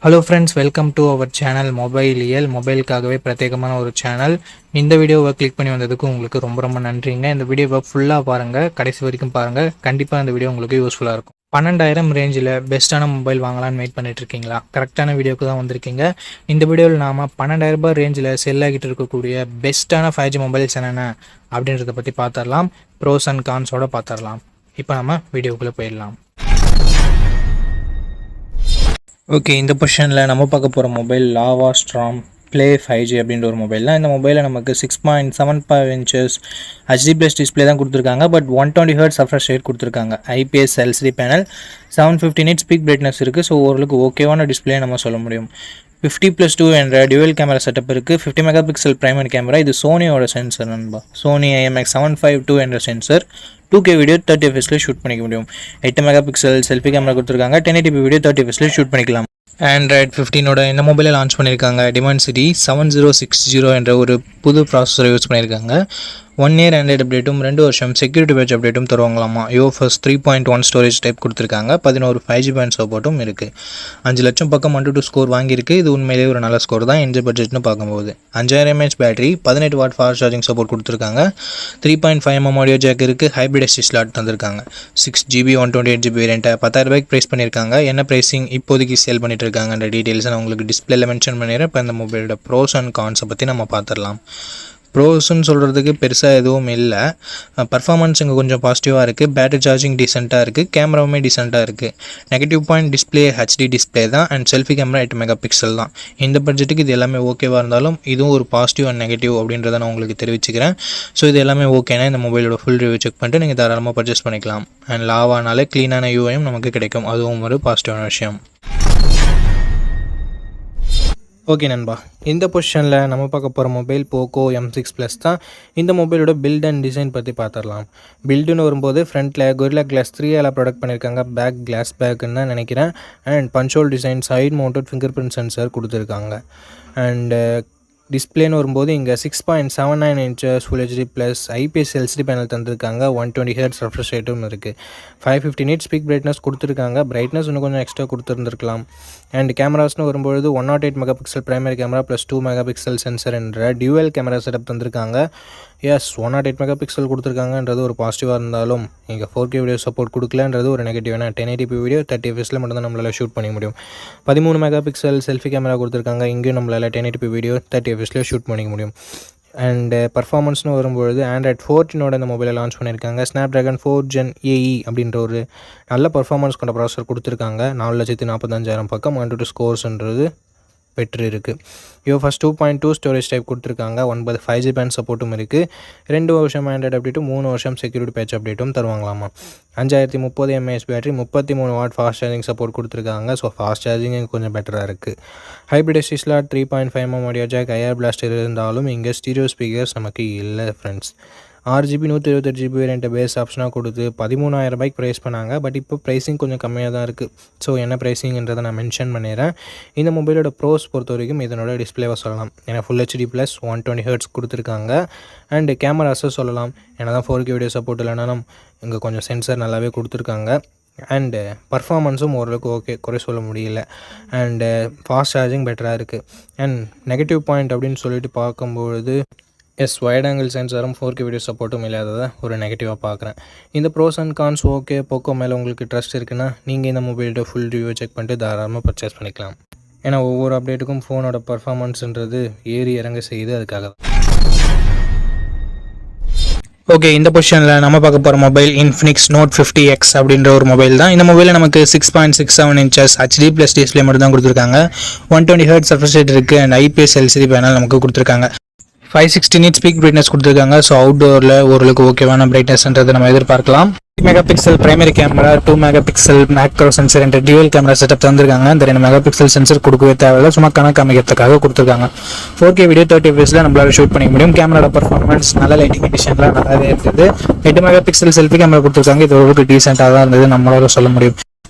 Hello friends, welcome to our channel மொபைலியல். மொபைலுக்காகவே பிரத்யேகமான ஒரு சேனல். இந்த வீடியோவை கிளிக் பண்ணி வந்ததுக்கு உங்களுக்கு ரொம்ப ரொம்ப நன்றிங்க. இந்த வீடியோவை ஃபுல்லாக பாருங்கள், கடைசி வரைக்கும் பாருங்கள். கண்டிப்பாக இந்த வீடியோ உங்களுக்கு யூஸ்ஃபுல்லாக இருக்கும். 12,000 ரேஞ்சில் பெஸ்ட்டான மொபைல் வாங்கலான்னு வெயிட் பண்ணிட்டு இருக்கீங்களா? கரெக்டான வீடியோக்கு தான் வந்திருக்கீங்க. இந்த வீடியோவில் நாம் 12,000 ரூபாய் ரேஞ்சில் செல் ஆகிட்டு இருக்கக்கூடிய பெஸ்ட்டான 5G மொபைல்ஸ் என்னென்ன அப்படின்றத பற்றி பார்த்துடலாம். ப்ரோஸ் அண்ட் கான்ஸோட பார்த்துடலாம். இப்போ நம்ம வீடியோக்குள்ளே போயிடலாம். ஓகே, இந்த பொசிஷனில் நம்ம பார்க்க போகிற மொபைல் லாவா ஸ்ட்ராம் ப்ளே 5G அப்படின்ற ஒரு மொபைல் தான். இந்த மொபைலில் நமக்கு 6.75 இன்ச்சஸ் HD+ டிஸ்பிளே தான் கொடுத்துருக்காங்க. பட் 120 Hz refresh rate கொடுத்துருக்காங்க. IPS LCD panel, 750 nits peak brightness இருக்குது. ஸோ ஓரளவுக்கு ஓகேவான டிஸ்பிளே நம்ம சொல்ல முடியும். 50+2 என்ற டியூவல் கேமரா செட்டப் இருக்குது. 50 மெகாபிக்சல் பிரைமரி கேமரா. இது சோனியோட சென்சர் நண்பா. சோனி IMX752 என்ற sensor 2K video 30 fps shoot பண்ணிக்க முடியும். 8 மெகாபிக்சல் செல்ஃபி கேமரா கொடுத்துருக்காங்க. 1080p வீடியோ 30 fps ஷூட் பண்ணிக்கலாம். Android 15ஓட இந்த மொபைலை லான்ச் பண்ணியிருக்காங்க. Dimensity 7060 என்ற ஒரு புது ப்ராசஸரை யூஸ் பண்ணியிருக்காங்க. 1 year ஆண்ட்ராய்டு அப்டேட்டும் 2 வருஷம் செக்யூரிட்டி பேட்ச் அப்டேட்டும் தருவாங்களாமா. UFS 3.1 ஸ்டோரேஜ் டைப் கொடுத்துருக்காங்க. 11 5G பேண்ட் சப்போர்ட்டும் இருக்குது. 5 லட்சம் பக்கம் 1-2 ஸ்கோர் வாங்கியிருக்கு. இது உண்மையிலேயே ஒரு நல்ல ஸ்கோர் தான் இந்த பட்ஜெட்னு பார்க்கும்போது. 5000 mAh battery, 18 watt fast charging support கொடுத்துருக்காங்க. 3.5mm ஆடியோ ஜாக் இருக்குது. ஹைப்ரிட் SD ஸ்லாட் தந்திருக்காங்க. 6GB 128GB வேரியண்ட்டை 10,000 ரூபாய்க்கு ப்ரைஸ் பண்ணியிருக்காங்க. என்ன ப்ரைஸிங் இப்போதைக்கு சேல் பண்ணிட்டு இருக்காங்கன்ற டீட்டெயில்ஸ் நான் உங்களுக்கு டிஸ்பிளேல மென்ஷன் பண்ணிடுறேன். இப்போ இந்த மொபைலோட ப்ரோஸ் அண்ட் கான்ஸை பற்றி நம்ம பார்த்துடலாம். ப்ரோஸ்ன்னு சொல்கிறதுக்கு பெருசாக எதுவும் இல்லை. பர்ஃபார்மன்ஸ் இங்கே கொஞ்சம் பாசிட்டிவாக இருக்குது. பேட்டரி சார்ஜிங் டீசெண்டாக இருக்குது. கேமராவுமே டீசெண்டாக இருக்குது. Negative point display HD display தான். அண்ட் செல்ஃபி கேமரா 8 மெகாபிக்சல் தான். இந்த பட்ஜெட்டுக்கு இது எல்லாமே ஓகேவாக இருந்தாலும் இதுவும் ஒரு பாசிட்டிவ் அண்ட் நெகட்டிவ் அப்படின்றத நான் உங்களுக்கு தெரிவிச்சுக்கிறேன். ஸோ இது எல்லாமே ஓகேனா இந்த மொபைலோட ஃபுல் ரிவ்யூ செக் பண்ணிட்டு நீங்கள் தாராளமாக பர்ச்சேஸ் பண்ணிக்கலாம். அண்ட் லாவானாலே க்ளீனான யூஐயும் நமக்கு கிடைக்கும். அதுவும் ஒரு பாசிட்டிவான விஷயம். ஓகே நண்பா, இந்த பொசிஷனில் நம்ம பார்க்க போகிற மொபைல் போக்கோ M6 தான். இந்த மொபைலோட பில்ட் அண்ட் டிசைன் பற்றி பார்த்துடலாம். பில்டுன்னு வரும்போது ஃப்ரண்ட்டில் Gorilla Glass 3 ப்ராடக்ட் பண்ணியிருக்காங்க. பேக் கிளாஸ் பேக்குன்னு தான் நினைக்கிறேன். And punch hole design, side mounted fingerprint sensor கொடுத்துருக்காங்க. அண்டு டிஸ்பிளேன்னு வரும்போது இங்கே 6.79 inches full HD+ IPS LCD panel தந்திருக்காங்க. 120 Hz refresh rateம் இருக்குது. 550 nits பீக் பிரைட்னஸ் கொடுத்துருக்காங்க. பிரைட்னஸ் இன்னும் கொஞ்சம் எக்ஸ்ட்ரா கொடுத்துருந்துருக்கலாம். அண்ட் கேமராஸ்னு வரும்பொழுது 108 megapixel primary camera plus 2 megapixel sensor என்ற டியூவல் கேமரா செட்டப் தந்திருக்காங்க. 108 மெகாபிக்சல் கொடுத்துருக்காங்கன்றது ஒரு பாசிட்டிவாக இருந்தாலும் இங்கே 4K வீடியோ சப்போர்ட் கொடுக்கலன்றது ஒரு நெகட்டிவ். ஏன்னா 1080p வீடியோ 30 fps மட்டும்தான் நம்மளால் ஷூட் பண்ணிக்க முடியும். 13 மெகாபிக்சல் செல்ஃபி கேமரா கொடுத்துருக்காங்க. இங்கேயும் நம்மளால் 1080p வீடியோ 30 fps ஷூட் பண்ணிக்க முடியும். அண்டு பர்ஃபார்மன்ஸ்னு வரும்பொழுது Android 14ஓட இந்த மொபைலை லான்ச் பண்ணியிருக்காங்க. Snapdragon 4 Gen AE அப்படின்ற ஒரு நல்ல பர்ஃபார்மன்ஸ் கொண்ட ப்ராசஸர் கொடுத்துருக்காங்க. 4,45,000 பக்கம் 1-2 ஸ்கோர்ஸ்ன்றது பெற்று இருக்குது. UFS 2.2 ஸ்டோரேஜ் டைப் கொடுத்துருக்காங்க. 9 5G பேண்ட் சப்போர்ட்டும் இருக்குது. 2 வருஷம் ஆண்ட்ராய்டு அப்டேட்டும் 3 வருஷம் செக்யூரிட்டி பேட்ச் அப்டேட்டும் தருவாங்களாமா. 5030 mAh battery, 33 watt fast charging support கொடுத்துருக்காங்க. ஸோ ஃபாஸ்ட் சார்ஜிங் கொஞ்சம் பெட்டராக இருக்குது. Hybrid SD slot, 3.5mm audio jack, IR blaster இருந்தாலும் இங்கே ஸ்டீரியோ ஸ்பீக்கர்ஸ் நமக்கு இல்லை ஃப்ரெண்ட்ஸ். 6GB 128GB வேரியண்ட்டை பேஸ் ஆப்ஷனாக கொடுத்து 13,000 ரூபாய்க்கு ப்ரைஸ் பண்ணாங்க. பட் இப்போ ப்ரைஸிங் கொஞ்சம் கம்மியாக தான் இருக்குது. ஸோ என்ன ப்ரைஸிங்ன்றதை நான் மென்ஷன் பண்ணிடுறேன். இந்த மொபைலோட ப்ரோஸ் பொறுத்த வரைக்கும் இதனோட டிஸ்பிளேவை சொல்லலாம். ஏன்னா ஃபுல் HD+ 120 Hz கொடுத்துருக்காங்க. அண்டு கேமராஸை சொல்லலாம். ஏன்னா தான் 4K வீடியோ சப்போர்ட் இல்லைனாலும் இங்கே கொஞ்சம் சென்சர் நல்லாவே கொடுத்துருக்காங்க. அண்டு பர்ஃபார்மன்ஸும் ஓரளவுக்கு ஓகே, குறை சொல்ல முடியல. அண்டு ஃபாஸ்ட் சார்ஜிங் பெட்டராக இருக்குது. அண்ட் நெகட்டிவ் பாயிண்ட் அப்படின்னு சொல்லிட்டு பார்க்கும்பொழுது வைட் ஆங்கிள் சென்சாரும் 4K வீடியோ சப்போர்ட்டும் இல்லாததை ஒரு நெகட்டிவாக பார்க்குறேன். இந்த pros and cons okay. Poco மேலே உங்களுக்கு ட்ரஸ்ட் இருக்குன்னா நீங்கள் இந்த மொபைலோட ஃபுல் ரிவ்யூ செக் பண்ணிட்டு தாராளமாக பர்ச்சேஸ் பண்ணிக்கலாம். ஏன்னா ஒவ்வொரு அப்டேட்டுக்கும் ஃபோனோட பர்ஃபார்மன்ஸ்ன்றது ஏறி இறங்க செய்யுது. அதுக்காக தான். ஓகே, இந்த பொசிஷனில் நம்ம பார்க்க போகிற மொபைல் Infinix Note 50X அப்படின்ற ஒரு மொபைல் தான். இந்த மொபைலில் நமக்கு 6.67 இன்ச்சஸ் HD+ டிஸ்பிளே மட்டும் தான் கொடுத்துருக்காங்க. 120 Hz refresh rate இருக்குது. அண்ட் IPS LCD பேனல் நமக்கு கொடுத்துருக்காங்க. 560 nits பீக் பிரைட்னஸ் கொடுத்துருக்காங்க. ஸோ அவுட்டோரில் ஓரளவுக்கு ஓகேவான பிரைட்னஸ்ன்றதை நம்ம எதிர்பார்க்கலாம். 3 megapixel primary camera, 2 megapixel macro sensor என்ற டியூவல் கேமரா செட்டப் தந்திருக்காங்க. இந்த 2 மெகாபிக்சல் சென்சர் கொடுக்கவே தேவையில்லை, சும்மா கணக்கு அமைக்கிறதுக்காக கொடுத்துருக்காங்க. 4K வீடியோ 30 fps நம்மளால ஷூட் பண்ணிக்க முடியும். கேமராட பர்ஃபார்மன்ஸ் நல்ல லைட்டிங் கண்டிஷன்லாம் நல்லாவே இருக்குது. 8 மெகாபிக்சல் செல்ஃபி கேமரா கொடுத்துருக்காங்க. இது ஓரளவுக்கு டீசெண்டாக தான் இருந்தது நம்மளால சொல்ல முடியும்.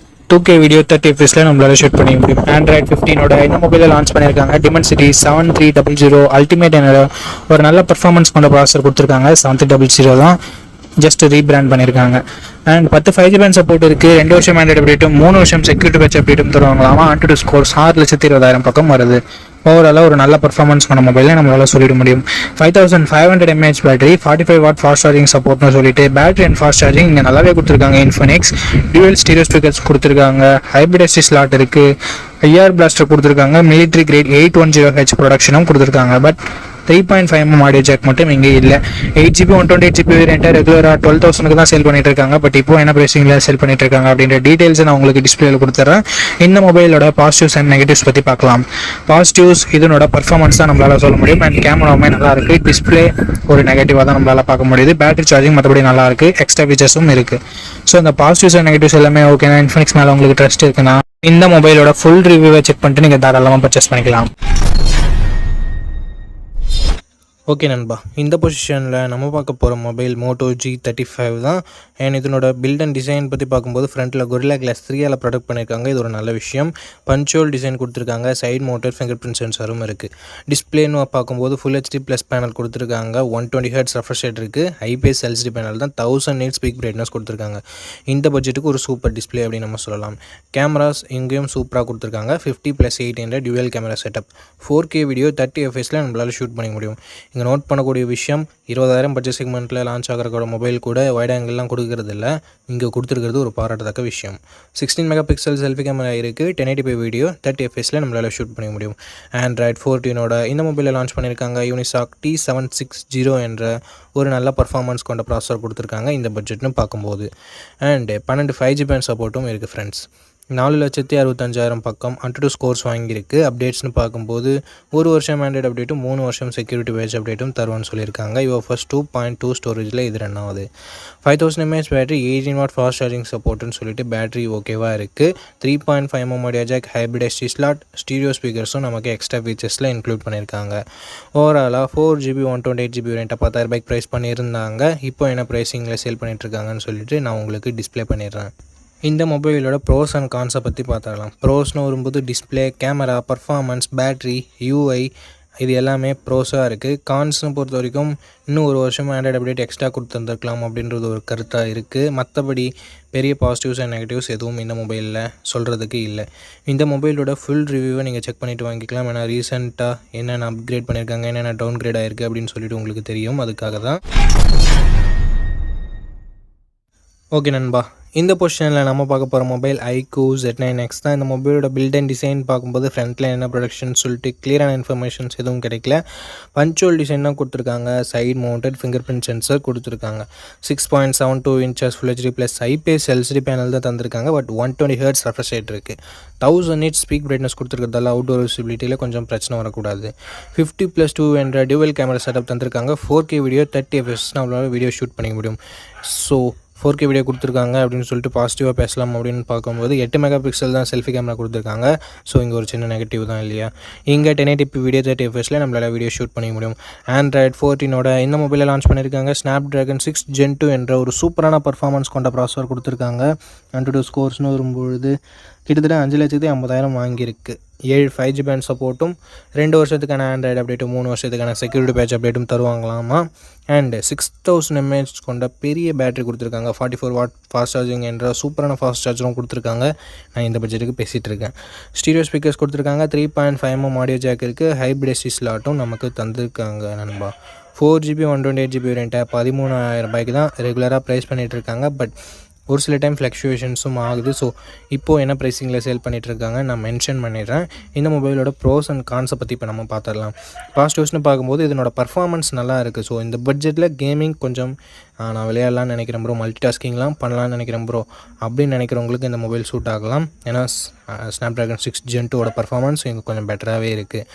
2K வீடியோ 30 fps நம்மளால ஷூட் பண்ணிக்க முடியும். Android 15ஓட இந்த மொபைலை லான்ச் பண்ணியிருக்காங்க. Dimensity 7300 அல்டிமேட் என்ற ஒரு நல்ல பர்ஃபார்மன்ஸ் கொண்ட ப்ராசஸர் கொடுத்துருக்காங்க. 7300 தான். ஜஸ்ட் ரீபிராண்ட் பண்ணியிருக்காங்க. அண்ட் 10 5G பேண்ட் சப்போர்ட் இருக்குது, 2 வருஷம் ஆண்ட்ராய்டு அப்டேட்டும் 3 வருஷம் செக்யூரிட்டி பேட்ச் அப்டேட்டும் தருவாங்களாமா. ஆன்டு ஸ்கோர் 6,20,000 பக்கம் வருது. ஓவராலாக ஒரு நல்ல பர்ஃபார்மன்ஸ் பண்ண மொபைலே நம்மளால் சொல்லிட முடியும். 5500 mAh battery, 45 watt fast charging சப்போர்ட்னு சொல்லிட்டு பேட்டரி அண்ட் ஃபாஸ்ட் சார்ஜிங் இங்கே நல்லாவே கொடுத்துருக்காங்க. இன்ஃபினிக்ஸ் டியூவல் ஸ்டீரியோ ஸ்பீக்கர்ஸ் கொடுத்துருக்காங்க, ஹைப்ரிட் எஸ்டி ஸ்லாட் இருக்குது, ஐஆர் பிளாஸ்டர் கொடுத்துருக்காங்க, மிலிட்ரி கிரேட் 810H ப்ரொடக்ஷனும் கொடுத்துருக்காங்க. பட் 3.5mm ஆடியோ ஜாக் மட்டும் இங்கே இல்லை. 8GB 128GB வேரியண்ட்டை ரெகுலராக 12,000 தான் சேல் பண்ணிட்டு இருக்காங்க. பட் இப்போ என்ன ப்ரைஸிங்கில் சேல் பண்ணிட்டு இருக்காங்க அப்படின்ற டீட்டெயில்ஸை நான் உங்களுக்கு டிஸ்பிளேல கொடுத்துட்றேன். இந்த மொபைலோட பாசிட்டிவ்ஸ் அண்ட் நெகட்டிவ்ஸ் பற்றி பார்க்கலாம். பாசிட்டிவ்ஸ் இதனோட பர்ஃபார்மன்ஸ் தான் நம்மளால் சொல்ல முடியும். அண்ட் கேமராவுமே நல்லா இருக்குது. டிஸ்பிளே ஒரு நெகட்டிவாக தான் நம்மளால் பார்க்க முடியுது. பேட்டரி சார்ஜிங் மற்றபடி நல்லா இருக்குது, எக்ஸ்ட்ரா ஃபீச்சர்ஸும் இருக்குது. ஸோ இந்த பாசிட்டிவ்ஸ் அண்ட் நெகட்டிவ்ஸ் எல்லாமே ஓகேனா, இன்ஃபினிக்ஸ் மேலே உங்களுக்கு ட்ரஸ்ட் இருக்குன்னா இந்த மொபைலோட ஃபுல் ரிவ்யூவை செக் பண்ணிட்டு நீங்கள் தாராளமாக பர்ச்சேஸ் பண்ணிக்கலாம். ஓகே நண்பா, இந்த பொசிஷனில் நம்ம பார்க்க போகிற மொபைல் மோட்டோ G35 தான். அண்ட் இதனோட பில்ட் அண்ட் டிசைன் பற்றி பார்க்கும்போது ஃப்ரண்ட்டில் Gorilla Glass 3 ப்ரொடக்ட் பண்ணியிருக்காங்க. இது ஒரு நல்ல விஷயம். பஞ்சுவல் டிசைன் கொடுத்துருக்காங்க, சைட் மவுண்டட் ஃபிங்கர் பிரிண்ட் சென்சாரும் இருக்குது. டிஸ்பிளேன்னு பார்க்கும்போது ஃபுல் HD ப்ளஸ் பேனல் கொடுத்துருக்காங்க, 120Hz ரெஃப்ரெஷ் ரேட் இருக்குது, ஐபிஎஸ் எல்சிடி பேனல் தான், 1000 nits பீக் பிரைட்னஸ் கொடுத்துருக்காங்க. இந்த பட்ஜெட்டுக்கு ஒரு சூப்பர் டிஸ்பிளே அப்படின்னு நம்ம சொல்லலாம். கேமராஸ் இங்கேயும் சூப்பராக கொடுத்துருக்காங்க, 50+8 என்ற dual camera setup, 4K video 30 fps நம்மளால் ஷூட் பண்ணிக்க முடியும். இங்கே நோட் பண்ணக்கூடிய விஷயம், 20,000 பட்ஜெட் செக்மெண்ட்டில் லான்ச் ஆகிற மொபைல் கூட வைட் ஆங்கிள்லாம் கொடுக்கறது இல்லை. இங்கே கொடுத்துருக்கிறது ஒரு பாராட்டத்தக்க விஷயம். 16 MP செல்ஃபி கேமரா இருக்குது, 1080p வீடியோ 30 fps நம்மளால் ஷூட் பண்ணிக்க முடியும். ஆண்ட்ராய்ட் 14 இந்த மொபைலில் லான்ச் பண்ணியிருக்காங்க. யூனிசாக் T760 என்ற ஒரு நல்ல பர்ஃபார்மன்ஸ் கொண்ட ப்ராசஸர் கொடுத்துருக்காங்க இந்த பட்ஜெட்னு பார்க்கும்போது. அண்ட் 12 5G பேண்ட் சப்போர்ட்டும் இருக்குது ஃப்ரெண்ட்ஸ். 4,65,000 பக்கம் AnTuTu ஸ்கோர்ஸ் வாங்கியிருக்கு. அப்டேட்ஸ்னு பார்க்கும்போது 1 வருஷம் ஆண்ட்ராய்டு அப்டேட்டும் 3 வருஷம் செக்யூரிட்டி பேட்ச் அப்டேட்டும் தருவான்னு சொல்லியிருக்காங்க. ஃபர்ஸ்ட் 2.2 ஸ்டோரேஜில் இது ரன் ஆகுது. 5000 mAh battery, 18 watt fast charging சப்போர்ட்டுன்னு சொல்லிட்டு பேட்டரி ஓகேவாக இருக்குது. 3.5mm audio jack, hybrid SD slot, stereo ஸ்பீக்கர்ஸும் நமக்கு எக்ஸ்ட்ரா ஃபீச்சர்ஸில் இன்க்ளூட் பண்ணியிருக்காங்க. ஓவராலாக 4GB 128GB வேரியண்ட்டை 10,000 ப்ரைஸ் பண்ணியிருந்தாங்க. இப்போ என்ன ப்ரைஸிங்கில் சேல் பண்ணிட்டுருக்காங்கன்னு சொல்லிட்டு நான் உங்களுக்கு டிஸ்பிளே பண்ணிடுறேன். இந்த மொபைலோட ப்ரோஸ் அண்ட் கான்ஸை பற்றி பார்த்துக்கலாம். ப்ரோஸ்னு வரும்போது display, camera, performance, battery, UI இது எல்லாமே ப்ரோஸாக இருக்குது. கான்ஸ்னு பொறுத்த வரைக்கும் இன்னும் 1 வருஷம் ஆண்ட்ராய்டு அப்டேட் எக்ஸ்ட்ரா கொடுத்துருந்துருக்கலாம் அப்படின்றது ஒரு கருத்தாக இருக்குது. மற்றபடி பெரிய பாசிட்டிவ்ஸ் அண்ட் நெகட்டிவ்ஸ் எதுவும் இந்த மொபைலில் சொல்கிறதுக்கு இல்லை. இந்த மொபைலோட ஃபுல் ரிவ்யூவை நீங்கள் செக் பண்ணிவிட்டு வாங்கிக்கலாம். ஏன்னா ரீசெண்டாக என்னென்ன அப்கிரேட் பண்ணியிருக்காங்க, என்னென்ன டவுன் கிரேட் ஆகிருக்கு அப்படின்னு சொல்லிட்டு உங்களுக்கு தெரியும். அதுக்காக தான். ஓகே நண்பா, இந்த பொசிஷனில் நம்ம பார்க்க போகிற மொபைல் iQOO Z9X தான். இந்த மொபைலோட பில்ட் அண்ட் டிசைன் பார்க்கும்போது ஃப்ரண்ட்டில் என்ன ப்ரொடக்ஷன் சொல்லிட்டு கிளியரான இன்ஃபர்மேஷன்ஸ் எதுவும் கிடைக்கல. பஞ்சுவல் டிசைன் தான் கொடுத்துருக்காங்க, side mounted fingerprint sensor கொடுத்துருக்காங்க. 6.72 inches Full HD plus IPS LCD panel தான் தந்திருக்காங்க. பட் 120Hz ரெஃப்ரெஷ் ரேட் இருக்குது. 1000 nits பீக் பிரைட்னஸ் கொடுத்துருக்கிறதால அவுட்டோர் விசிபிலிட்டியில் கொஞ்சம் பிரச்சனை வரக்கூடாது. 50+2 என்ற டியூவல் கேமரா செட்டப் தந்திருக்காங்க. 4K வீடியோ 30 fps நம்மளால் வீடியோ ஷூட் பண்ணிக்க முடியும். ஸோ 4K வீடியோ கொடுத்துருக்காங்க அப்படின்னு சொல்லிட்டு பாசிட்டிவாக பேசலாம். அப்படின்னு பார்க்கும்போது 8 MP தான் செல்ஃபி கேமரா கொடுத்துருக்காங்க. ஸோ இங்கே ஒரு சின்ன நெகட்டிவ் தான் இல்லையா. இங்கே 1080p வீடியோ 30 fps நம்மளால் வீடியோ ஷூட் பண்ணிக்க முடியும். ஆண்ட்ராய்ட் 14 இந்த மொபைலில் லான்ச் பண்ணியிருக்காங்க. Snapdragon 6 Gen 2 என்ற ஒரு சூப்பரான பர்ஃபார்மன்ஸ் கொண்ட ப்ராசஸர் கொடுத்துருக்காங்க. AnTuTu ஸ்கோர்ஸ்னு வரும்பொழுது கிட்டத்தட்ட 5,50,000 வாங்கியிருக்கு. 7 5G பேண்ட் சப்போர்ட்டும், 2 வருஷத்துக்கான ஆண்ட்ராய்டு அப்டேட்டும், 3 வருஷத்துக்கான செக்யூரிட்டி பேட்ச் அப்டேட்டும் தருவாங்களாமா. அண்ட் 6000 mAh கொண்ட பெரிய பேட்டரி கொடுத்துருக்காங்க. 44 வாட் ஃபாஸ்ட் சார்ஜிங் என்ற சூப்பரான ஃபாஸ்ட் சார்ஜரும் கொடுத்துருக்காங்க. நான் இந்த பட்ஜெட்டுக்கு பேசிகிட்டு இருக்கேன். ஸ்டீரியோ ஸ்பீக்கர்ஸ் கொடுத்துருக்காங்க. 3.5mm ஆடியோ ஜாக் இருக்குது. ஹைப்ரிட் எஸ்டி ஸ்லாட்டும் நமக்கு தந்திருக்காங்க நண்பா. 4GB 128GB வேரியண்ட்டை 13,000 தான் ரெகுலராக ப்ரைஸ் பண்ணிகிட்டு இருக்காங்க. பட் ஒரு சில டைம் ஃப்ளக்சுவேஷன்ஸும் ஆகுது. ஸோ இப்போது என்ன ப்ரைஸிங்கில் சேல் பண்ணிகிட்ருக்காங்க நான் மென்ஷன் பண்ணிடுறேன். இந்த மொபைலோட ப்ரோஸ் அண்ட் கான்ஸை பற்றி இப்போ நம்ம பார்த்துடலாம். பாசிட்டிவ்ஸ்னு பார்க்கும்போது இதனோட பர்ஃபார்மன்ஸ் நல்லா இருக்குது. ஸோ இந்த பட்ஜெட்டில் கேமிங் கொஞ்சம் நான் விளையாடலான்னு நினைக்கிறேன் ப்ரோ, மல்டி டாஸ்கிங்லாம் பண்ணலான்னு நினைக்கிறேன் ப்ரோ அப்படின்னு நினைக்கிறவங்களுக்கு இந்த மொபைல் சூட் ஆகலாம். ஏன்னா Snapdragon 6 Gen 2 பர்ஃபார்மன்ஸ் இங்கே கொஞ்சம் பெட்டராகவே இருக்குது.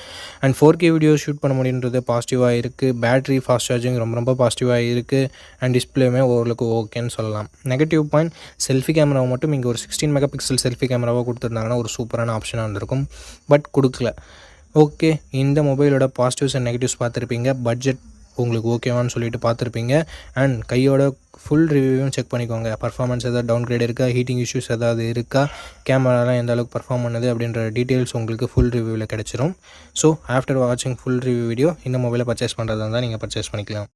அண்ட் 4K வீடியோ ஷூட் பண்ண முடியுன்றது பாசிட்டிவாக இருக்குது. பேட்டரி ஃபாஸ்ட் சார்ஜிங் ரொம்ப பாசிட்டிவாக இருக்குது. அண்ட் டிஸ்பிளேமே ஓரளவுக்கு ஓகேன்னு சொல்லலாம். நெகட்டிவ் பாயிண்ட், செல்ஃபி கேமராவை மட்டும் இங்கே ஒரு 16 MP செல்ஃபி கேமராவாக கொடுத்துருந்தாங்கன்னா ஒரு சூப்பரான ஆப்ஷனாக இருந்திருக்கும். பட் கொடுக்கல. ஓகே, இந்த மொபைலோட பாசிட்டிவ்ஸ் அண்ட் நெகட்டிவ்ஸ் பார்த்துருப்பீங்க. பட்ஜெட் உங்களுக்கு ஓகேவான்னு சொல்லிட்டு பார்த்துருப்பீங்க. அண்ட் கையோட ஃபுல் ரிவ்யூவும் செக் பண்ணிக்கோங்க. பர்ஃபார்மன்ஸ் எதாவது டவுன் கிரேட் இருக்கா, ஹீட்டிங் இஷ்யூஸ் ஏதாவது இருக்கா, கேமராலாம் எந்த அளவுக்கு பர்ஃபார்ம் பண்ணுது அப்படின்ற டீட்டெயில்ஸ் உங்களுக்கு ஃபுல் ரிவ்யூவில் கிடச்சிரும். ஸோ ஆஃப்டர் வாட்சிங் ஃபுல் ரிவ்யூ வீடியோ இந்த மொபைலை பர்ச்சேஸ் பண்ணுறதா இருந்தால் நீங்கள் பர்ச்சேஸ் பண்ணிக்கலாம்.